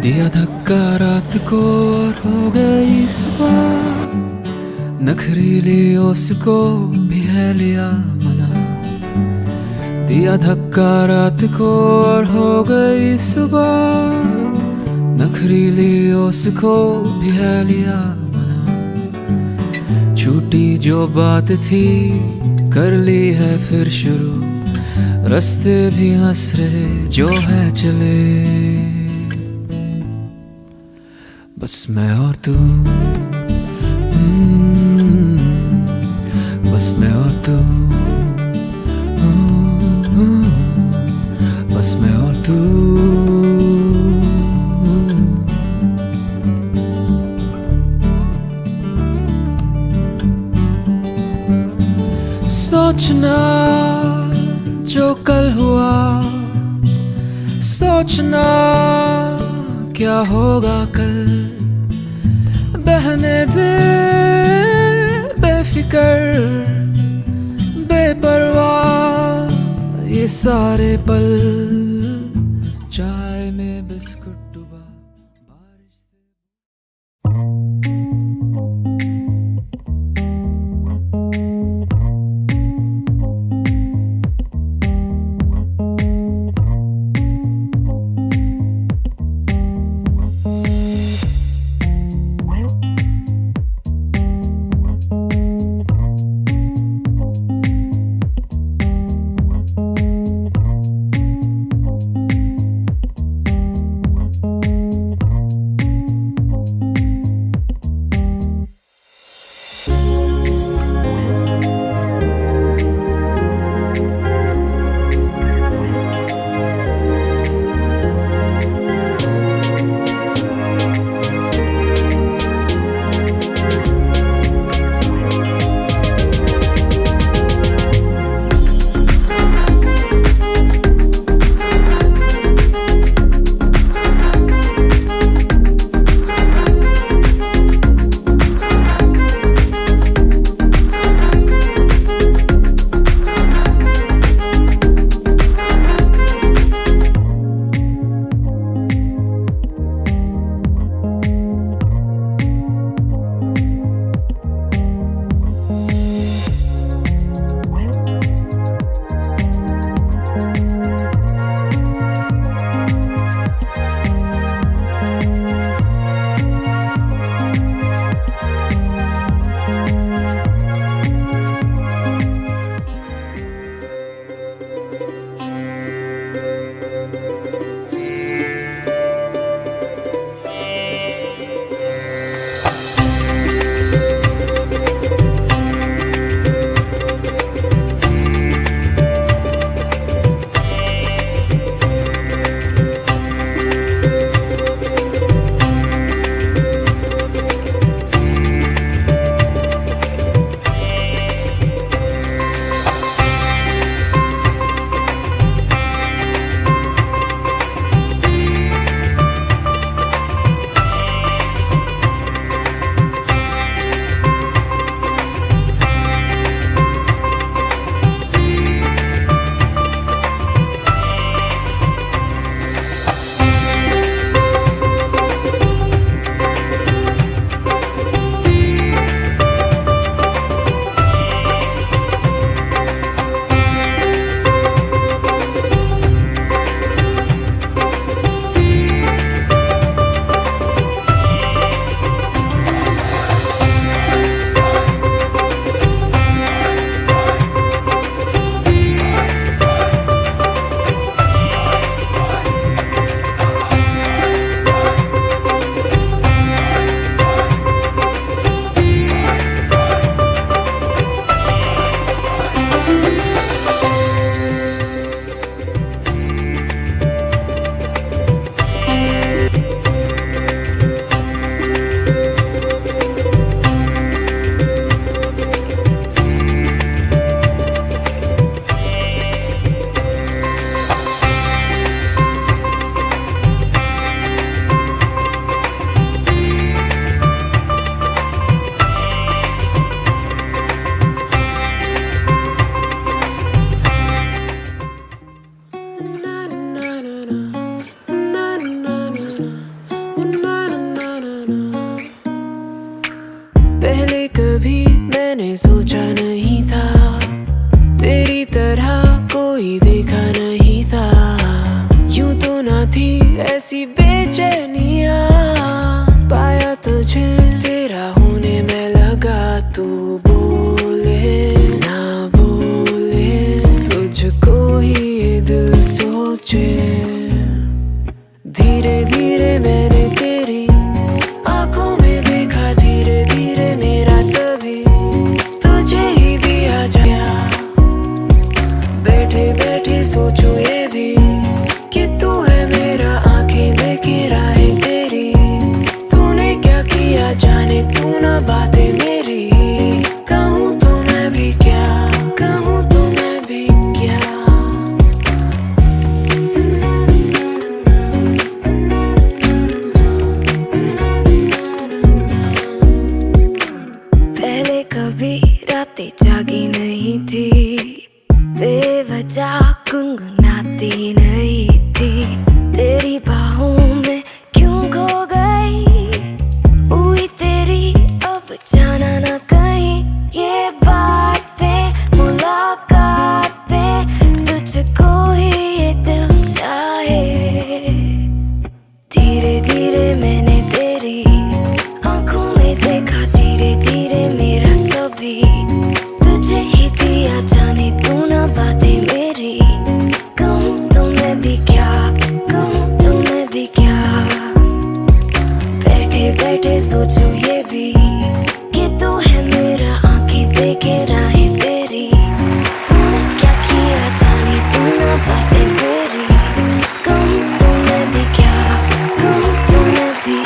दिया धक्का रात को और हो गई सुबह, नखरीली उसको भी है लिया मना। दिया धक्का रात को और हो गई सुबह, नखरीली उसको भी है लिया मना। छूटी जो बात थी कर ली है फिर शुरू, रास्ते भी हंस रहे जो है चले। बस मैं और तू, बस मैं और तू, बस मैं और तू। सोचना जो कल हुआ, सोचना क्या होगा कल। बहने दे बेफिकर बेपरवाह ये सारे पल, चाय में बिस्कुट डूबा बारिश से। ऐसी बेचैनिया, पाया तुझे तेरा होने में लगा, तू बोले ना बोले तुझको ही ये दिल सोचे। धीरे धीरे मैंने तेरी आंखों में देखा, धीरे धीरे मेरा सभी तुझे ही दिया जाया। बैठे बैठे सोचूं ये भी कि तू है मेरा, आंखें देखे राहें तेरी। तूने क्या किया जाने तू ना बातें मेरी। कहूँ तो मैं भी क्या, कहूँ तो मैं भी क्या। पहले कभी रातें जागी नहीं थी, बेवजह गुनगुनाती नहीं थी। तेरी बाहों में क्यों खो गई, हुई तेरी अब जाना ना कहीं। ये बातें मुलाकातें तुझको ही ये दिल चाहे। धीरे धीरे मैंने तेरी आंखों में देखा, धीरे धीरे मेरा सभी तुझे ही दिया जाने, तू ना बातें मेरी। कहूँ तो मैं भी क्या, कहूँ तो मैं भी क्या। बैठे बैठे सोचूं ये भी कि तू है मेरा, आंखें देखे राहें तेरी। तूने क्या किया जाने तू ना बातें मेरी। कहूँ तो मैं भी क्या, कहूँ तो मैं भी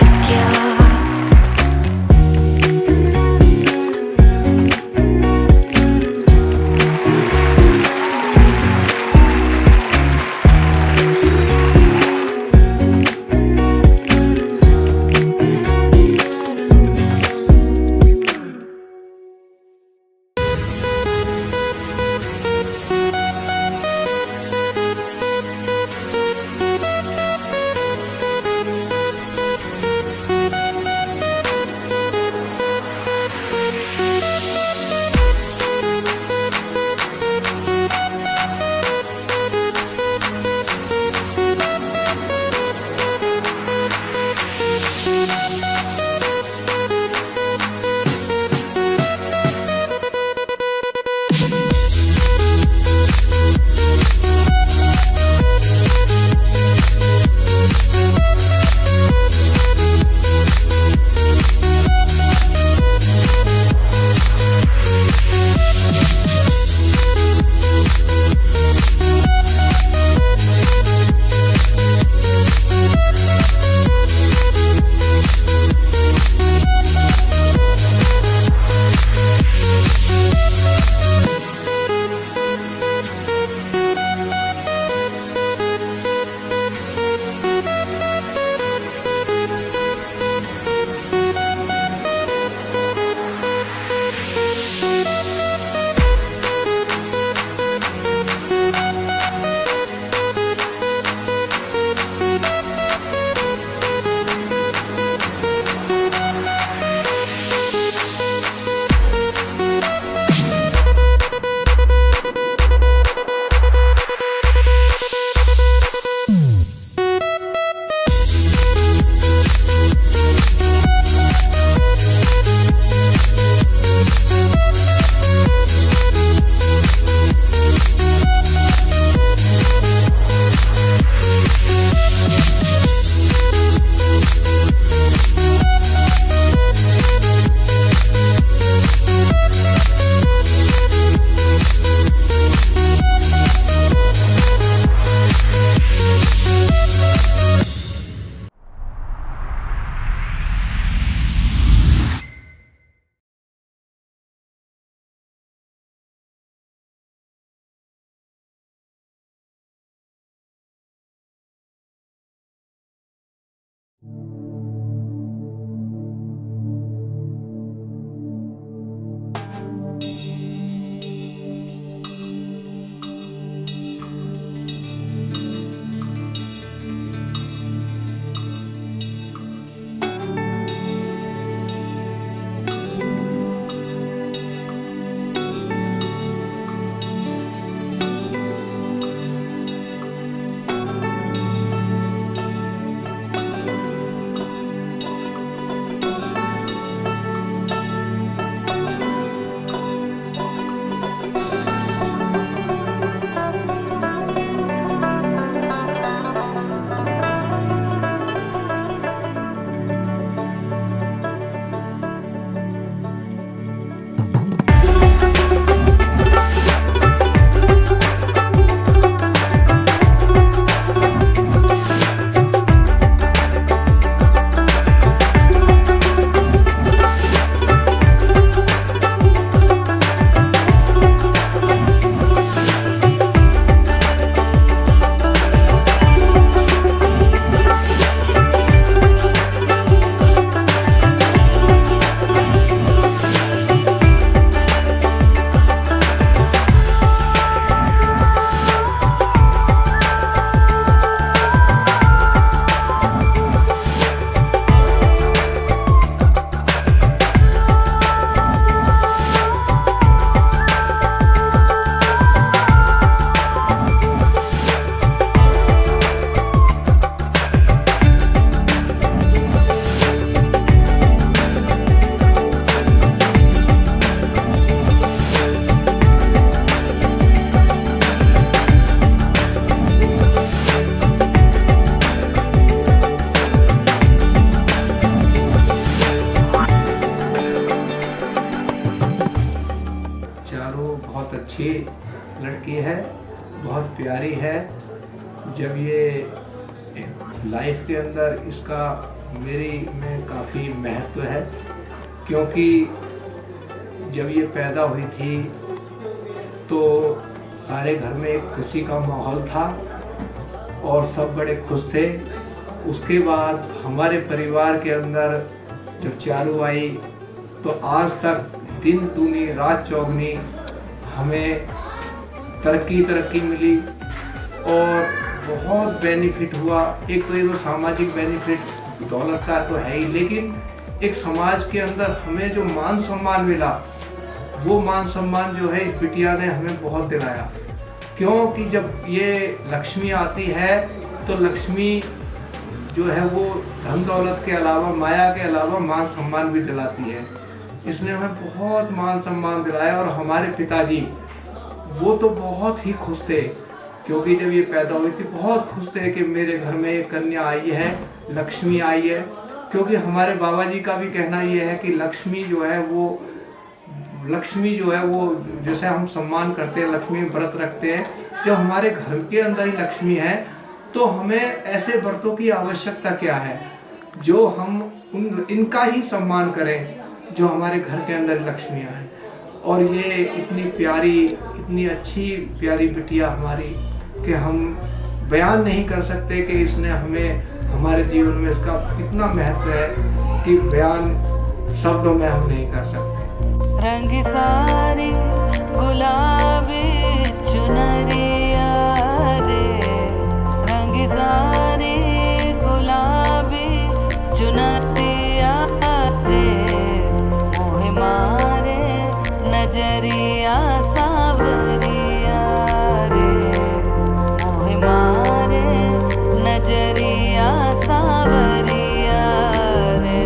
लड़की है, बहुत प्यारी है। जब ये लाइफ के अंदर इसका में काफ़ी महत्व है, क्योंकि जब ये पैदा हुई थी तो सारे घर में एक खुशी का माहौल था और सब बड़े खुश थे। उसके बाद हमारे परिवार के अंदर जब चालू आई तो आज तक दिन दूनी रात चौगनी हमें तरक्की मिली और बहुत बेनिफिट हुआ। एक तो ये तो सामाजिक बेनिफिट दौलत का तो है ही, लेकिन एक समाज के अंदर हमें जो मान सम्मान मिला, वो मान सम्मान जो है इस बिटिया ने हमें बहुत दिलाया। क्योंकि जब ये लक्ष्मी आती है तो लक्ष्मी जो है वो धन दौलत के अलावा, माया के अलावा मान सम्मान भी दिलाती है। इसने हमें बहुत मान सम्मान दिलाया और हमारे पिताजी वो तो बहुत ही खुश थे, क्योंकि जब ये पैदा हुई थी बहुत खुश थे कि मेरे घर में एक कन्या आई है, लक्ष्मी आई है। क्योंकि हमारे बाबा जी का भी कहना ये है कि लक्ष्मी जो है वो जैसे हम सम्मान करते हैं, लक्ष्मी व्रत रखते हैं, जब हमारे घर के अंदर ही लक्ष्मी है तो हमें ऐसे व्रतों की आवश्यकता क्या है जो हम इनका ही सम्मान करें, जो हमारे घर के अंदर लक्ष्मियाँ हैं। और ये इतनी प्यारी, इतनी अच्छी प्यारी बिटिया हमारी कि हम बयान नहीं कर सकते कि इसने हमारे जीवन में इसका इतना महत्व है कि बयान शब्दों में हम नहीं कर सकते। रंग सारी गुलाबी चुनरिया रे, रंग सारी गुलाबी चुनरिया रे, मोहे मारे नजरिया सावरिया रे, मोहे मारे नजरिया सावरिया रे।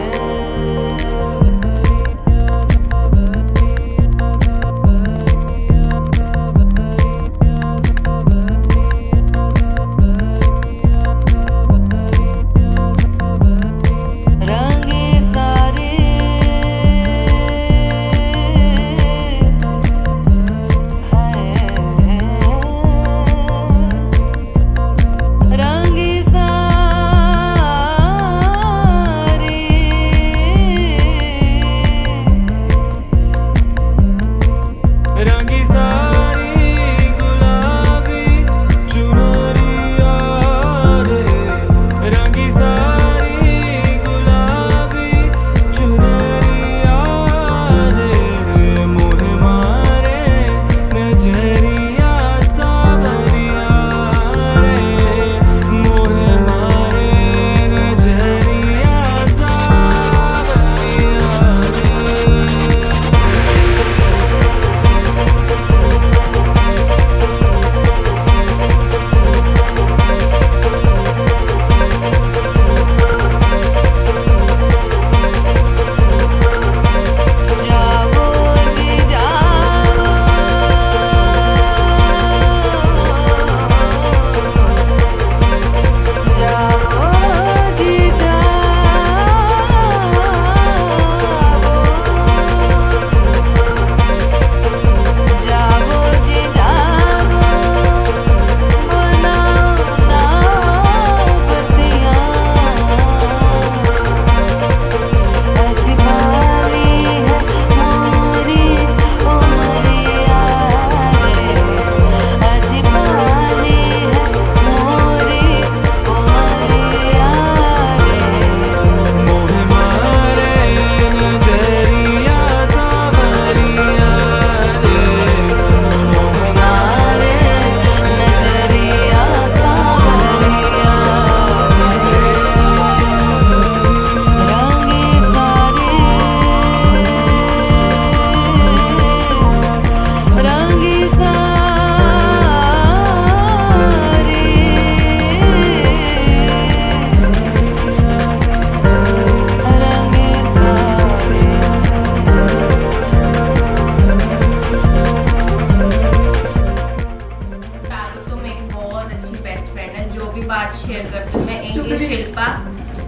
शिल्पा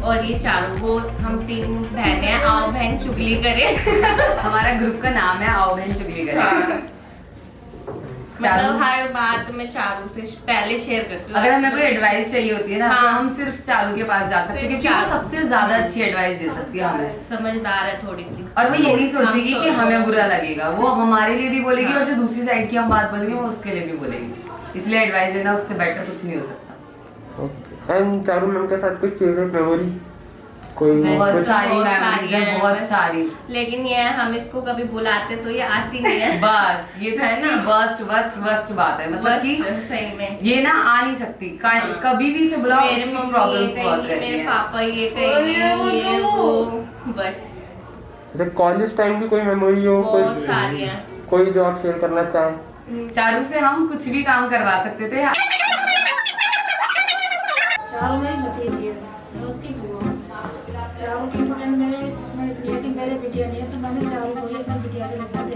और ये चारू, वो हम 3 बहनें हैं। आओ बहन चुगली करें। हमारा ग्रुप का नाम है आओ बहन चुगली करें। मतलब हर बात में चारू से पहले शेयर करती हूँ। अगर हमें कोई एडवाइस चाहिए होती है ना, तो हाँ। हम सिर्फ चारू के पास जा सकते हैं, क्योंकि वो सबसे ज्यादा अच्छी एडवाइस दे सकती है हमें। समझदार है थोड़ी सी, और वो ये नहीं सोचेगी कि हम हमें बुरा लगेगा, वो हमारे लिए भी बोलेगी, हाँ। और जो दूसरी साइड की हम बात बोलेंगे वो उसके लिए भी बोलेगी। इसलिए एडवाइस देना उससे बेटर कुछ नहीं हो सकता। एंड चारू मैम के साथ कुछ फेवरेट मेमोरी कोई बहुत सारी बहुत मेमोरीज सारी हैं, हैं। बहुत सारी। लेकिन ये हम इसको कभी बुलाते तो ये आती नहीं है। बस ये तो है है ना? ना, वर्स्ट बात है, मतलब कि सही में ये ना आ नहीं सकती, कभी भी से बुलाओ, मेरे उसकी मम्मी प्रॉब्लम्स ये बहुत कहेंगी, रहती मेरे हैं। पापा ये कहेंगे, ये वो बस जैसे कॉलेज टाइम की कोई मेमोरी हो, बहुत कोई सारी हैं। कोई जो आप शेयर करना चाहें? चारू से हम कुछ भी काम करवा सकते थे। चारों मेरी भतीजी है, मैं उसकी बुआ हूँ। चारों की फोटो मेरे इसमें, लेकिन मेरे बिटिया नहीं है, तो मैंने चारों को ही अपनी बिटिया के लगवा दे।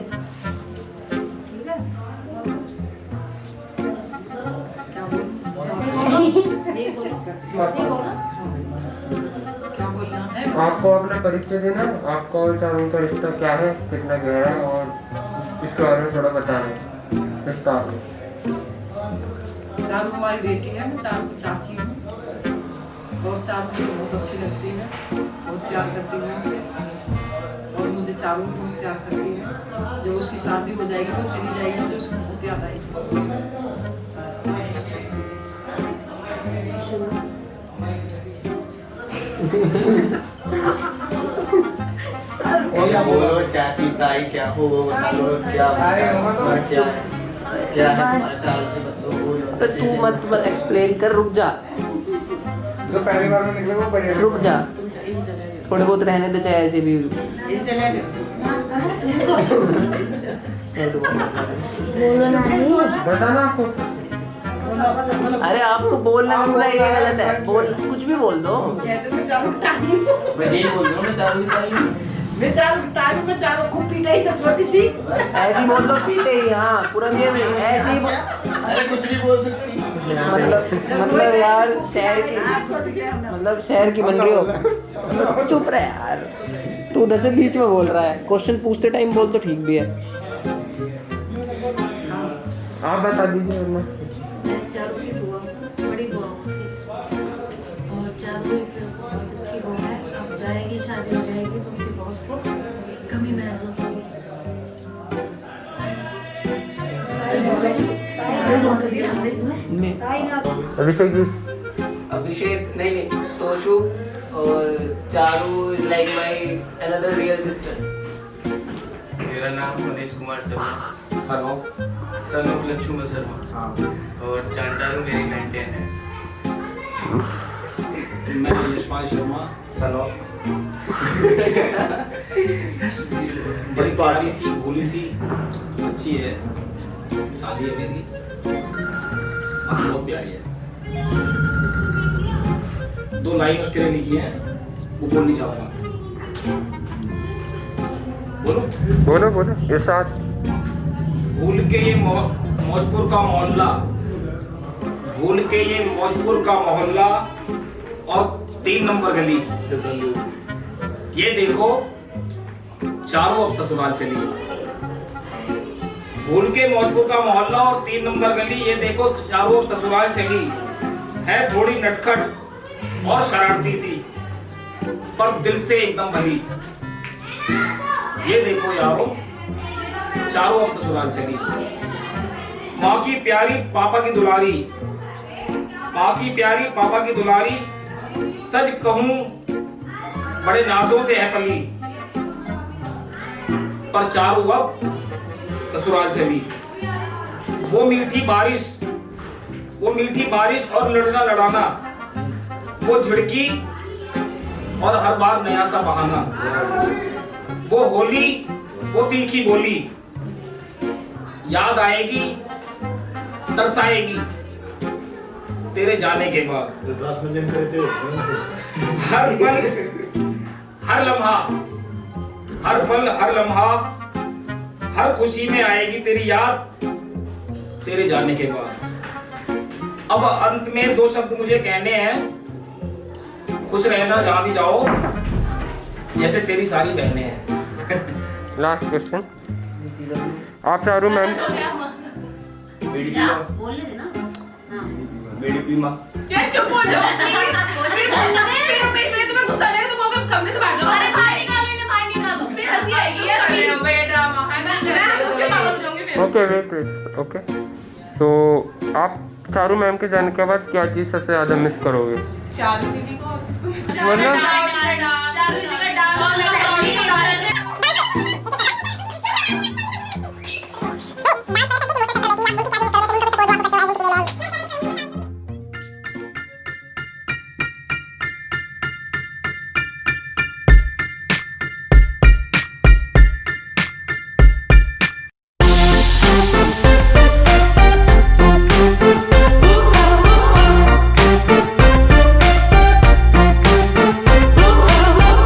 ठीक है? ये बोलो, ये बोलो। आपको अपना परिचय देना, आपका और चारू का रिश्ता क्या है, कितना गहरा है, और इसके बारे में थोड़ा बता रहे विस्तार में। चारू हमारी बेटी है, मैं चारू की चाची हूँ और चारू मुझे बहुत अच्छी लगती है, बहुत प्यार करती हूँ उसे, और मुझे चारू भी बहुत प्यार करती है। जब उसकी शादी हो जाएगी वो चली जाएगी, मुझे उसकी बहुत याद आएगी। बोलो चाची ताई क्या हो वो बता लो, क्या और क्या है तुम्हारे चारों से बता बोलो। तो तू मत एक्सप्लेन कर, रुक जा, जो पहली बार में निकले वो बढ़िया। रुक जा, थोड़े बहुत रहने दे, चाहे ऐसे भी। बताना आपको। अरे आपको बोलना का बोला, ये गलत है, बोल कुछ भी बोल दो। मैं चारू की ताई हूँ, मैं यही बोल रहा हूँ, मैं चारू की ताई हूँ। मैं चारू की ताई हूँ, मैं चारू को पिटाई तो छोटी सी। ऐसे ही बोल दो, पीटे ही, हाँ पूरा ये में ऐसे ही अरे कुछ भी बोल सकती है। मतलब यार शहर की, मतलब शहर की बन रही हो। चुप रहे यार, तू उधर से बीच में बोल रहा है, क्वेश्चन पूछते टाइम बोल तो ठीक भी है। आप बता दीजिए वरना। मैं चारू की बुआ हूँ, बड़ी बुआ हूँ उसकी, और चारू एक बहुत अच्छी बुआ है। अब जाएगी, शादी हो जाएगी तो उसकी बॉस को कमी महसूस होगी। अभिषेक जी। अभिषेक नहीं, तोशु और Charu is like my another real sister. मेरा नाम मनीष कुमार शर्मा, सन ऑफ लक्ष्मण शर्मा, और चांडारू मेरी मेंटेन है। मैं यशपाल शर्मा, सन ऑफ बड़ी प्यारी सी भोली सी अच्छी है, साली है मेरी, बहुत प्यारी है। 2 लाइन उसके लिए लिखी है, वो बोलनी चाहूंगा। बोलो बोलो इरशाद। भूल के ये मौजपुर का मोहल्ला, भूल के ये मौजपुर का मोहल्ला और 3 नंबर गली, ये देखो चारों अब ससुराल चली। भूल के मौजपुर का मोहल्ला और 3 नंबर गली, ये देखो चारों अब ससुराल चली। है थोड़ी नटखट और शरारती सी, पर दिल से एकदम भली। ये देखो यारो चारों अब ससुराल चली। माँ की प्यारी पापा की दुलारी, माँ की प्यारी पापा की दुलारी, सच कहूं बड़े नाजों से है पली, पर चारों अब ससुराल चली। वो मीठी बारिश और लड़ना लड़ाना, वो झिड़की और हर बार नया सा बहाना, वो होली वो तीखी बोली, याद आएगी तरसाएगी तेरे जाने के बाद। हर पल हर लम्हा हर खुशी में आएगी तेरी याद तेरे जाने के बाद। अब अंत में 2 शब्द मुझे कहने हैं, खुश रहना जहां भी जाओ, जैसे तेरी सारी बहनें हैं। Last question. आप चारू मैम, बीड़ी क्या पीमा बोल लेते ना। हाँ। बीड़ी पीमा यार चुप हो जाओ फिर तुम्हें गुस्सा आएगा तो कहोगे कमरे से बाहर जाओ। अरे बाहर निकालो इन्हें, बाहर निकालो। फिर हंसी आएगी यार। मैं हंस के पागल हो जाऊंगी फिर। Okay wait okay. तो आप चारू मैम के जाने के बाद क्या चीज़ सबसे ज़्यादा मिस करोगे? चारू दीदी को और किसको मिस मतलब चारू दीदी का डांस और मेरा बॉडी का dance.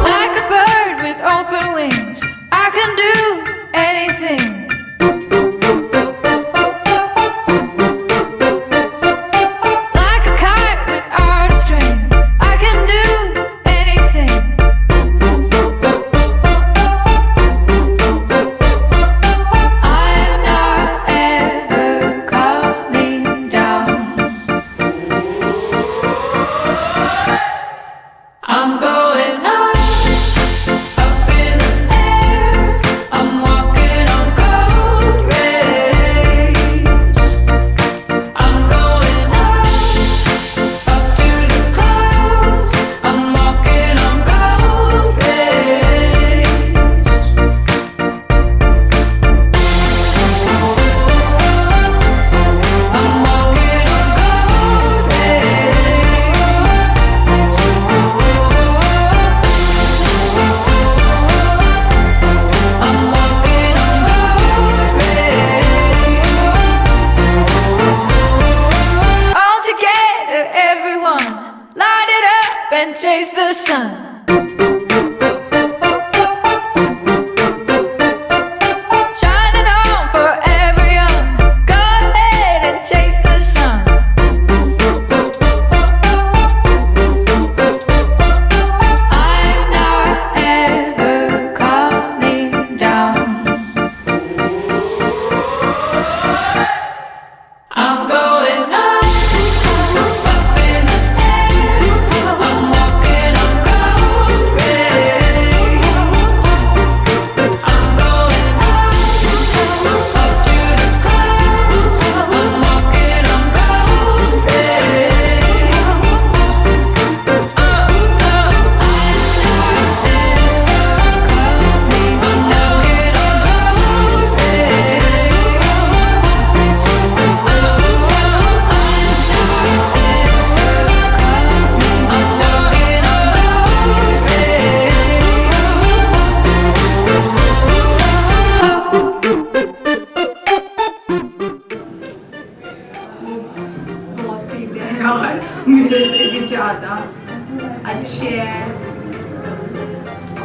Like a bird with open wings, I can do anything. Like a kite without a string, I can do anything. I'm not ever coming down. I'm going up, up in the air. I'm walking on gold rays. I'm going up, up to the clouds. I'm walking on gold rays. I'm walking on gold I'm walking on gold All together, everyone, light it up and chase the sun. Shining on forever young. Go ahead and chase the sun. I'm not ever coming down. I'm going up, up in the air. I'm walking on gold rays. I'm going up, up to the clouds. I'm walking on gold rays. बहुत सीधे हैं यार, मेरे से भी ज़्यादा अच्छे हैं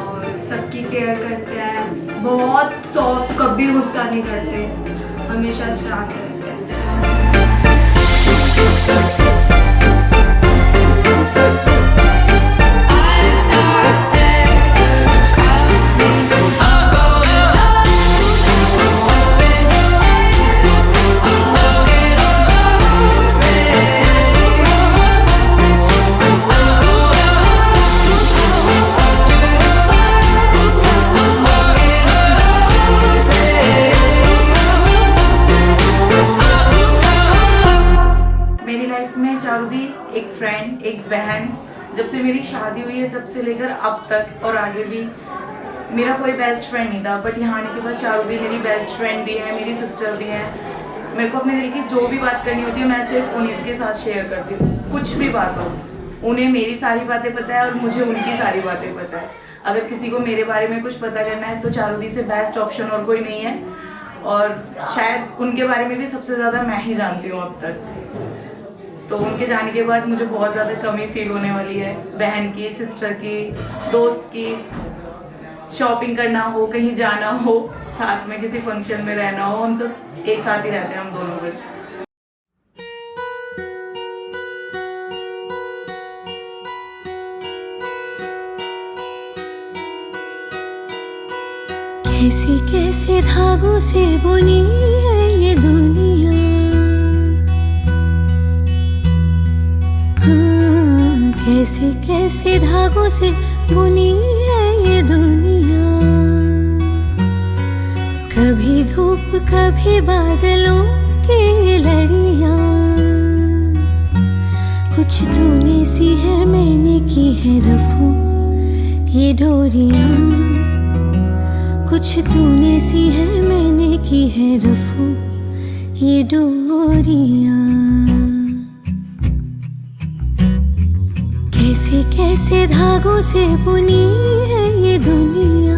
और सबकी केयर करते हैं। बहुत सॉफ्ट, कभी गुस्सा नहीं करते, हमेशा शांत रहते हैं। मेरी लाइफ में चारू दी एक फ्रेंड, एक बहन, जब से मेरी शादी हुई है तब से लेकर अब तक और आगे भी मेरा कोई बेस्ट फ्रेंड नहीं था, बट यहाँ आने के बाद चारू दी मेरी बेस्ट फ्रेंड भी है, मेरी सिस्टर भी है। मेरे को अपने दिल की जो भी बात करनी होती है मैं सिर्फ उन्हीं के साथ शेयर करती हूँ, कुछ भी बात हो। उन्हें मेरी सारी बातें पता है और मुझे उनकी सारी बातें पता है। अगर किसी को मेरे बारे में कुछ पता करना है तो चारू दी से बेस्ट ऑप्शन और कोई नहीं है, और शायद उनके बारे में भी सबसे ज़्यादा मैं ही जानती हूँ अब तक। तो उनके जाने के बाद मुझे बहुत ज़्यादा कमी फील होने वाली है, बहन की, सिस्टर की, दोस्त की। शॉपिंग करना हो, कहीं जाना हो, साथ में किसी फंक्शन में रहना हो, हम सब एक साथ ही रहते हैं, हम दोनों बस। कैसे कैसे धागों से बुनी है ये दुनिया, कैसे कैसे धागों से बुनी है ये दुनिया, कभी धूप कभी बादलों की लड़ियां, कुछ तूने सी है मैंने की है रफू ये डोरियां, कुछ तूने सी है मैंने की है रफू ये डोरियां। कैसे कैसे धागों से बुनी है ये दुनिया,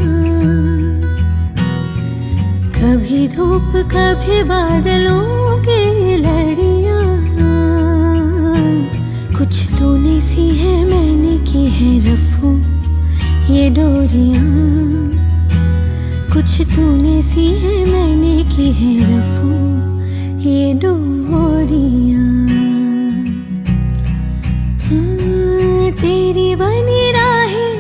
कभी धूप कभी बादलों की लड़ियां, कुछ तूने सी है मैंने की है रफू ये डोरियां, कुछ तूने सी है मैंने की है रफू ये डोरियां। तेरी बनी राहें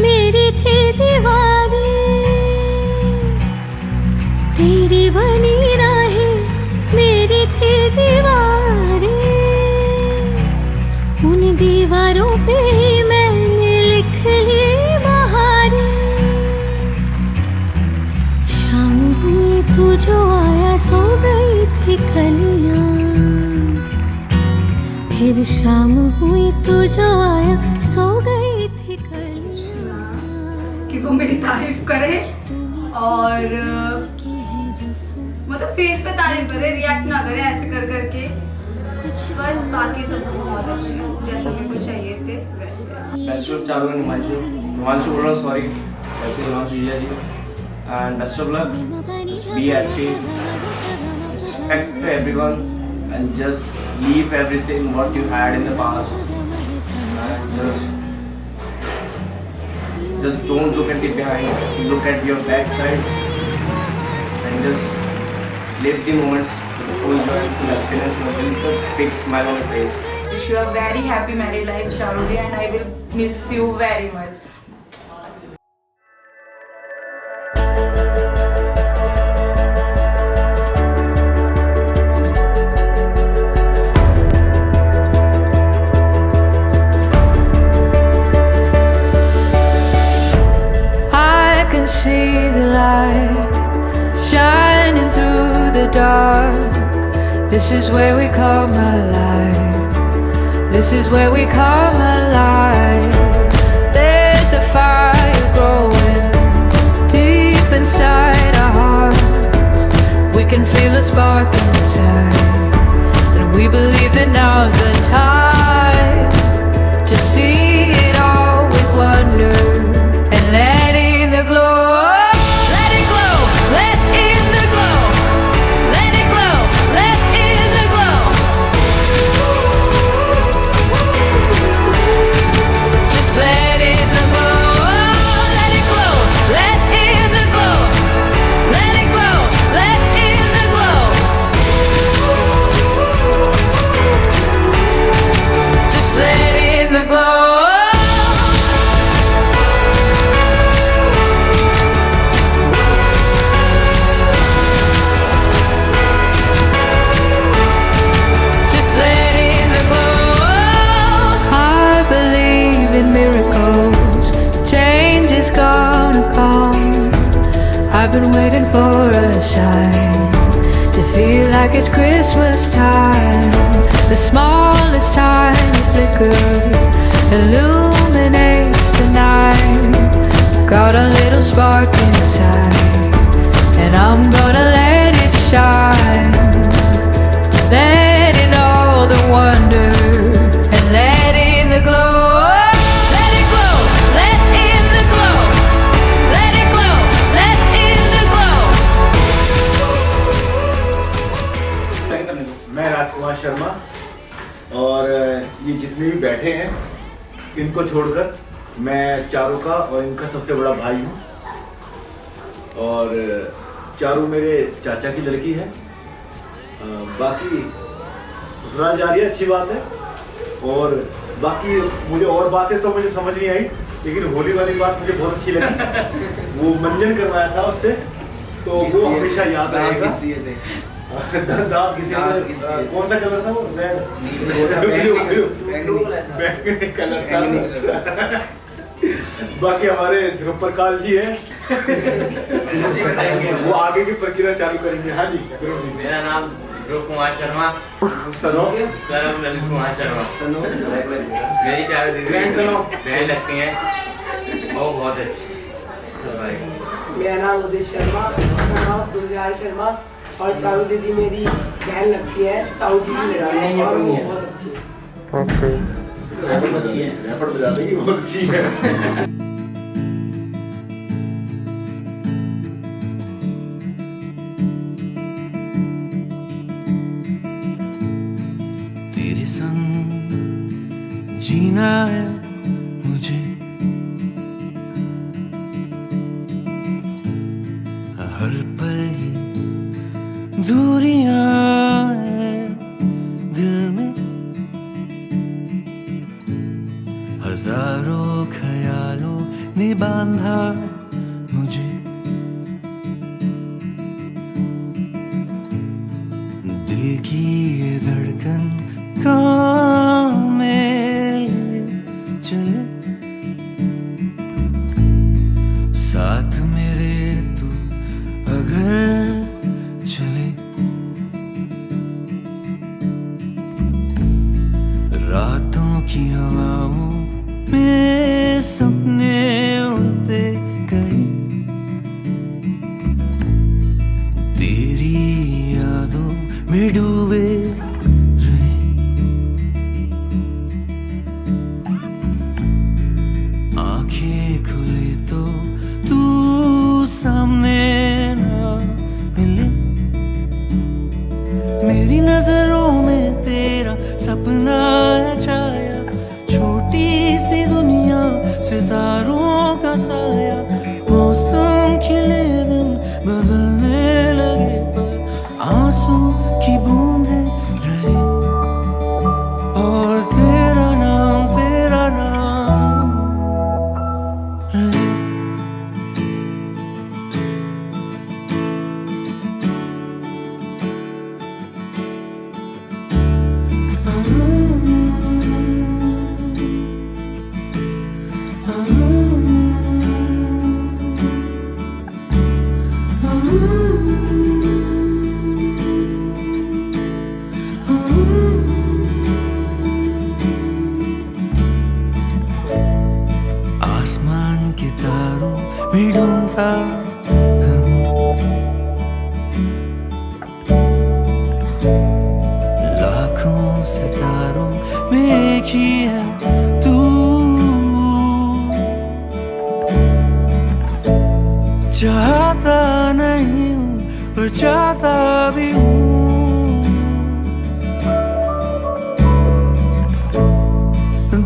मेरी थी दीवारें, तेरी बनी राहें मेरी थी दीवारें, उन दीवारों पे ही मैंने लिख ली बहारें। शाम हुई तू जो आया सो गई थी कलियां, फिर शाम हुई तू जो आया सो गई थी कलियां। कि वो मेरी तारीफ करे और मतलब फेस पे तारीफ करे, रिएक्ट ना करे ऐसे कर करके, बस बाकी सब बहुत अच्छे जैसा मेरे को चाहिए थे वैसे। Best of Charu and Himanshu. Himanshu बोल रहा हूँ सॉरी, ऐसे Himanshu ji and best of luck, be happy, respect everyone and just leave everything what you had in the past and just don't look at the behind, look at your backside and just live the moments with full joy, full happiness and with a big smile on your face. Wish you a very happy married life, Charudi, and I will miss you very much. See the light shining through the dark. This is where we come alive. This is where we come alive. There's a fire growing deep inside our hearts. We can feel a spark inside, and we believe that now's the time to see it all with wonder and let in the glow. I've been waiting for a sign to feel like it's Christmas time. The smallest tiny flicker illuminates the night. Got a little spark inside, and I'm gonna let it shine. Let in all the wonder and let in the glow. मैं राजकुमार शर्मा और ये जितने भी बैठे हैं इनको छोड़कर मैं चारू का और इनका सबसे बड़ा भाई हूँ और चारू मेरे चाचा की लड़की है। बाकी ससुराल जा रही है, अच्छी बात है। और बाकी मुझे और बातें तो मुझे समझ नहीं आई, लेकिन होली वाली बात मुझे बहुत अच्छी लगी। वो मंजन करवाया था उससे, तो वो हमेशा याद रहेगा। दांत किसी कौन सा कलर था वो? बैंगनी कलर था। बाकी हमारे ध्रुव प्रकाश जी है, वो आगे की प्रक्रिया चालू करेंगे। हाँ जी, मेरा नाम ध्रुव कुमार शर्मा। सनो सर ललित कुमार शर्मा। मेरी 4 दीदी बहन लगती हैं, वो बहुत अच्छी। मेरा नाम उदित शर्मा, गुलजार शर्मा, और चारू दीदी मेरी बहन लगती है, ताऊ जी की लड़ाई और वो बहुत अच्छी है। ओके, अच्छी है, रैपर बजा देगी, बहुत अच्छी है। तेरे संग जीना है मुझे, हर पल ये दूरियां हैं दिल में, हजारों ख्यालों ने बांधा मुझे, दिल की ये धड़कन कहाँ में चले, साथ मेरे तू अगर चले, रातों की हवाओं में सपने उड़ते गए, तेरी यादों में डूबे रहे, आंखें खुले तो तू सामने ना मिले, मेरी नजरों में तेरा सपना है छाया, छोटी सी दुनिया सितारों का साया, मौसम खिले दिन बदलने लगे पर आंसू की बूंदें रहे, और तेरा नाम रहे। आसमान के तारों में ढूंढता हूँ, लाखों सितारों में एक ही है तू, चाहता नहीं हूँ पर चाहता भी हूँ,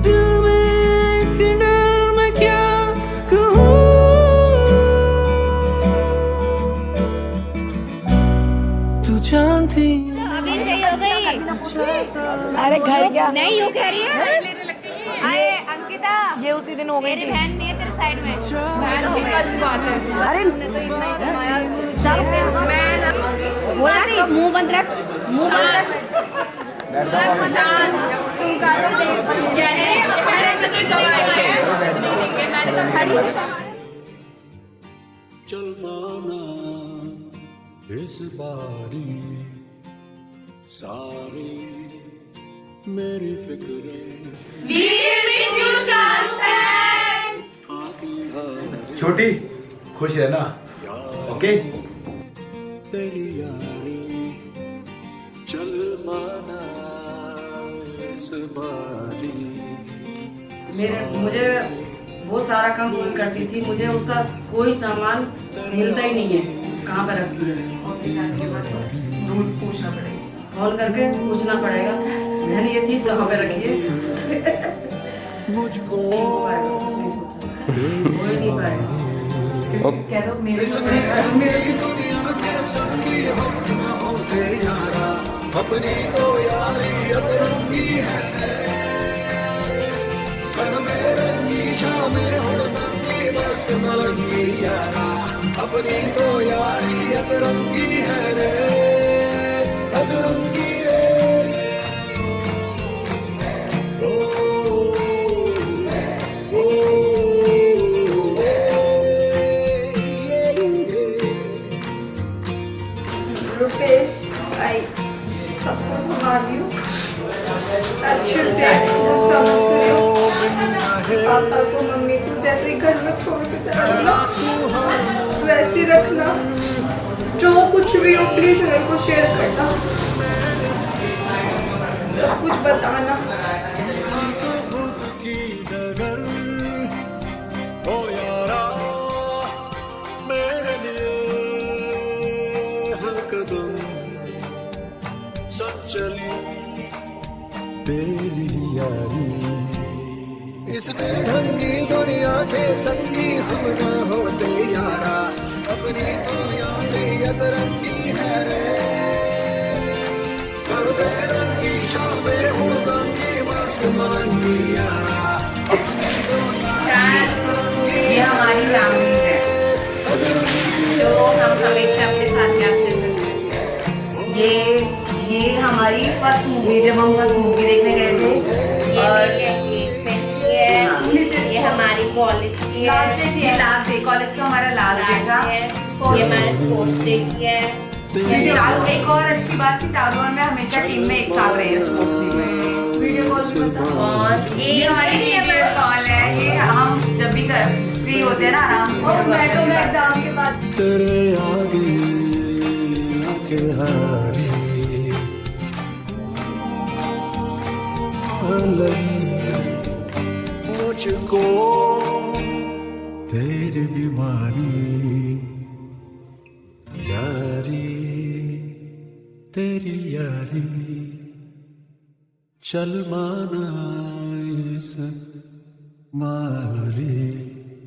दिल में एक डर मैं क्या कहूँ, तू जानती अभी सही हो गई। अरे घर क्या नहीं यूँ कह रही है। आए अंकिता, ये उसी दिन हो गई मेरी थी। बहन नहीं है तेरे साइड में। बहन होगी कल की बात है। अरे तूने तो इतना ही कमाया। चल मैं ना बोला नहीं, मुंह बंद रख, मुंह बंद रख। तुम कालो दे क्या है, पहले तो तू कमाई है, मैंने तो खड़ी चल माना इस बारी सारी मेरी फिक्रें We miss you, Shahrukh Khan. छोटी खुश रहना, ओके? तेरी यारी चल माना इस बारी। मुझे वो सारा काम वो करती थी, मुझे उसका कोई सामान मिलता ही नहीं है, कहाँ पर रखी है, पूछना पड़ेगा, फोन करके पूछना पड़ेगा मैंने ये चीज़ कहाँ पे रखी है। मुझको हो ही नहीं पाएगा। कह दो मेरे अपनी तो यारी अतरंगी है, रंगी शामें हुड़दंगी बस मलंगी यारा, अपनी तो यारी अतरंगी है रे। घर में छोड़ के जाना, वैसे ही रखना। जो कुछ भी हो प्लीज मेरे को शेयर करना, सब कुछ बताना। ओ यारा मेरे लिए हर कदम सब चली तेरी यारी। इस ढंगी दुनिया के संगी हम ना होते यारा, अपनी तो यारी अतरंगी है रे। कर बेरंगी शामें हो गंगी मस्त मरंगी यारा, अपनी तो ये हमारी फैमिली है जो हम हमेशा अपने साथ कैप्चर करते हैं। ये हमारी फर्स्ट मूवी, जब हम फर्स्ट मूवी देखने गए थे। और ये हमारी कॉलेज की है, ये लास्ट डे, कॉलेज का हमारा लास्ट डे था। ये हमारा स्पोर्ट्स डे की है। चारों, एक और अच्छी बात थी, चारों में हमेशा टीम में एक साथ रहे स्पोर्ट्स डे में। और ये हमारी वीडियो कॉल है, ये हम जब भी फ्री होते हैं ना आराम से। और बैठो में एग्जाम के बाद तेरे आगे आके हारी मुझको तेरी बीमारी यारी, तेरी यारी चल माना इस मारी।